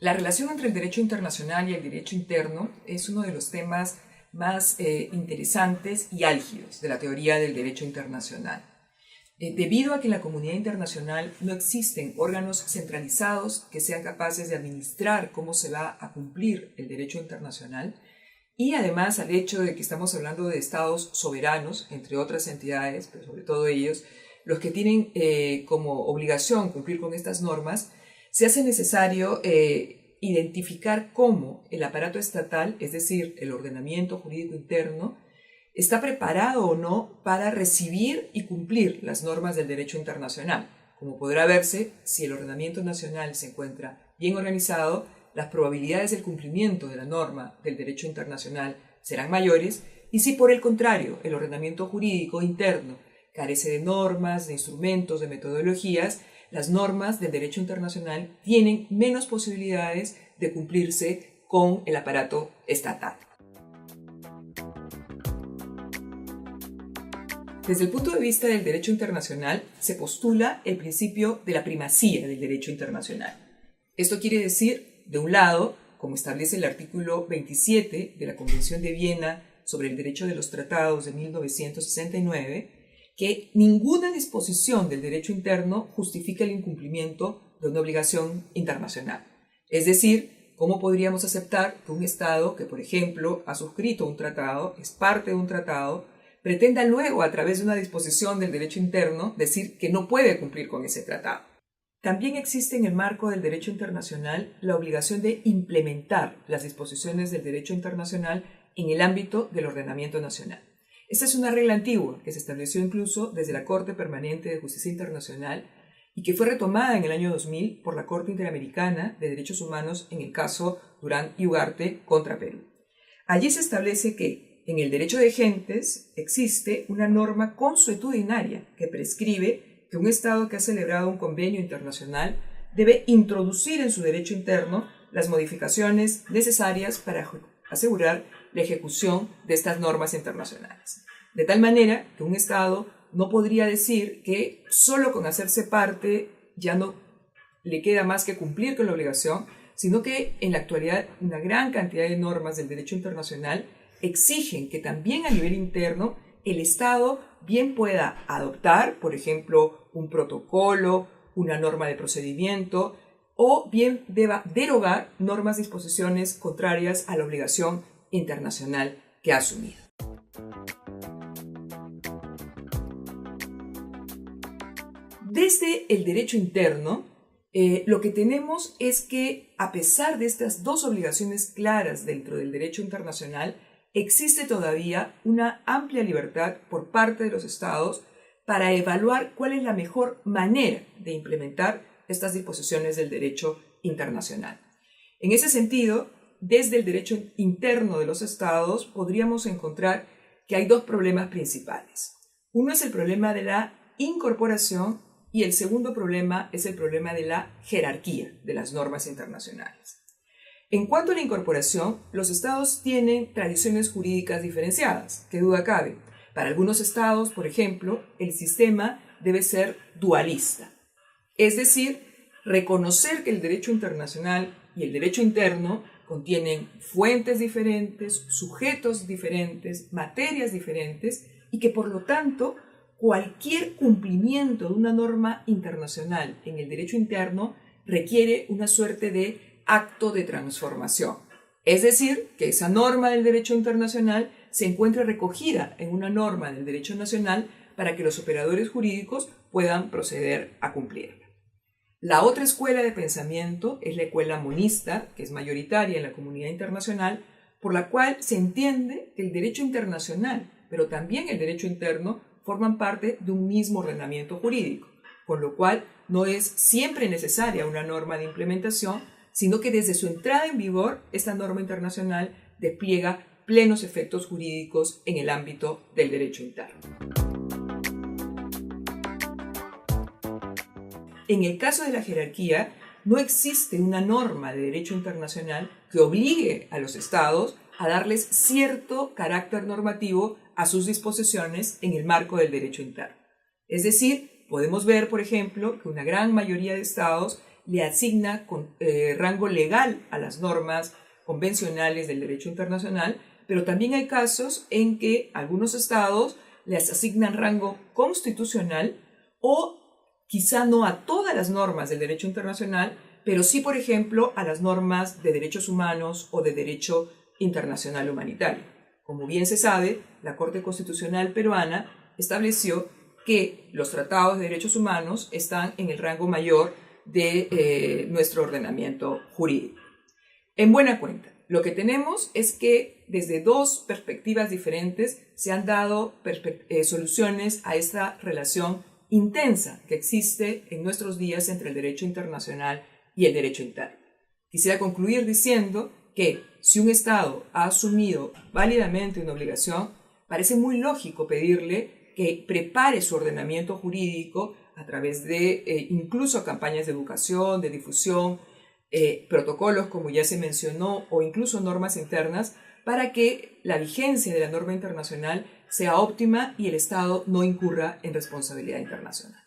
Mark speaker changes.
Speaker 1: La relación entre el derecho internacional y el derecho interno es uno de los temas más interesantes y álgidos de la teoría del derecho internacional. Debido a que en la comunidad internacional no existen órganos centralizados que sean capaces de administrar cómo se va a cumplir el derecho internacional, y además al hecho de que estamos hablando de estados soberanos, entre otras entidades, pero sobre todo ellos, los que tienen como obligación cumplir con estas normas, se hace necesario identificar cómo el aparato estatal, es decir, el ordenamiento jurídico interno, está preparado o no para recibir y cumplir las normas del derecho internacional. Como podrá verse, si el ordenamiento nacional se encuentra bien organizado, las probabilidades del cumplimiento de la norma del derecho internacional serán mayores, y si por el contrario el ordenamiento jurídico interno carece de normas, de instrumentos, de metodologías, las normas del derecho internacional tienen menos posibilidades de cumplirse con el aparato estatal. Desde el punto de vista del derecho internacional, se postula el principio de la primacía del derecho internacional. Esto quiere decir, de un lado, como establece el artículo 27 de la Convención de Viena sobre el Derecho de los Tratados de 1969, que ninguna disposición del derecho interno justifica el incumplimiento de una obligación internacional. Es decir, ¿cómo podríamos aceptar que un Estado que, por ejemplo, ha suscrito un tratado, es parte de un tratado, pretenda luego, a través de una disposición del derecho interno, decir que no puede cumplir con ese tratado? También existe en el marco del derecho internacional la obligación de implementar las disposiciones del derecho internacional en el ámbito del ordenamiento nacional. Esta es una regla antigua que se estableció incluso desde la Corte Permanente de Justicia Internacional y que fue retomada en el año 2000 por la Corte Interamericana de Derechos Humanos en el caso Durán y Ugarte contra Perú. Allí se establece que en el derecho de gentes existe una norma consuetudinaria que prescribe que un Estado que ha celebrado un convenio internacional debe introducir en su derecho interno las modificaciones necesarias para asegurar la ejecución de estas normas internacionales. De tal manera que un Estado no podría decir que solo con hacerse parte ya no le queda más que cumplir con la obligación, sino que en la actualidad una gran cantidad de normas del derecho internacional exigen que también a nivel interno el Estado bien pueda adoptar, por ejemplo, un protocolo, una norma de procedimiento, o bien deba derogar normas, disposiciones contrarias a la obligación internacional que ha asumido. Desde el derecho interno, lo que tenemos es que, a pesar de estas dos obligaciones claras dentro del derecho internacional, existe todavía una amplia libertad por parte de los Estados para evaluar cuál es la mejor manera de implementar estas disposiciones del derecho internacional. En ese sentido, desde el derecho interno de los Estados podríamos encontrar que hay dos problemas principales. Uno es el problema de la incorporación y el segundo problema es el problema de la jerarquía de las normas internacionales. En cuanto a la incorporación, los Estados tienen tradiciones jurídicas diferenciadas, qué duda cabe. Para algunos Estados, por ejemplo, el sistema debe ser dualista, es decir, reconocer que el derecho internacional y el derecho interno contienen fuentes diferentes, sujetos diferentes, materias diferentes y que por lo tanto cualquier cumplimiento de una norma internacional en el derecho interno requiere una suerte de acto de transformación. Es decir, que esa norma del derecho internacional se encuentre recogida en una norma del derecho nacional para que los operadores jurídicos puedan proceder a cumplirla. La otra escuela de pensamiento es la escuela monista, que es mayoritaria en la comunidad internacional, por la cual se entiende que el derecho internacional, pero también el derecho interno, forman parte de un mismo ordenamiento jurídico, con lo cual no es siempre necesaria una norma de implementación, sino que desde su entrada en vigor, esta norma internacional despliega plenos efectos jurídicos en el ámbito del derecho interno. En el caso de la jerarquía, no existe una norma de derecho internacional que obligue a los Estados a darles cierto carácter normativo a sus disposiciones en el marco del derecho interno. Es decir, podemos ver, por ejemplo, que una gran mayoría de Estados le asigna rango legal a las normas convencionales del derecho internacional, pero también hay casos en que algunos estados les asignan rango constitucional o quizá no a todas las normas del derecho internacional, pero sí, por ejemplo, a las normas de derechos humanos o de derecho internacional humanitario. Como bien se sabe, la Corte Constitucional peruana estableció que los tratados de derechos humanos están en el rango mayor de nuestro ordenamiento jurídico. En buena cuenta, lo que tenemos es que desde dos perspectivas diferentes se han dado soluciones a esta relación intensa que existe en nuestros días entre el derecho internacional y el derecho interno. Quisiera concluir diciendo que si un Estado ha asumido válidamente una obligación, parece muy lógico pedirle que prepare su ordenamiento jurídico a través de incluso campañas de educación, de difusión, protocolos, como ya se mencionó, o incluso normas internas, para que la vigencia de la norma internacional sea óptima y el Estado no incurra en responsabilidad internacional.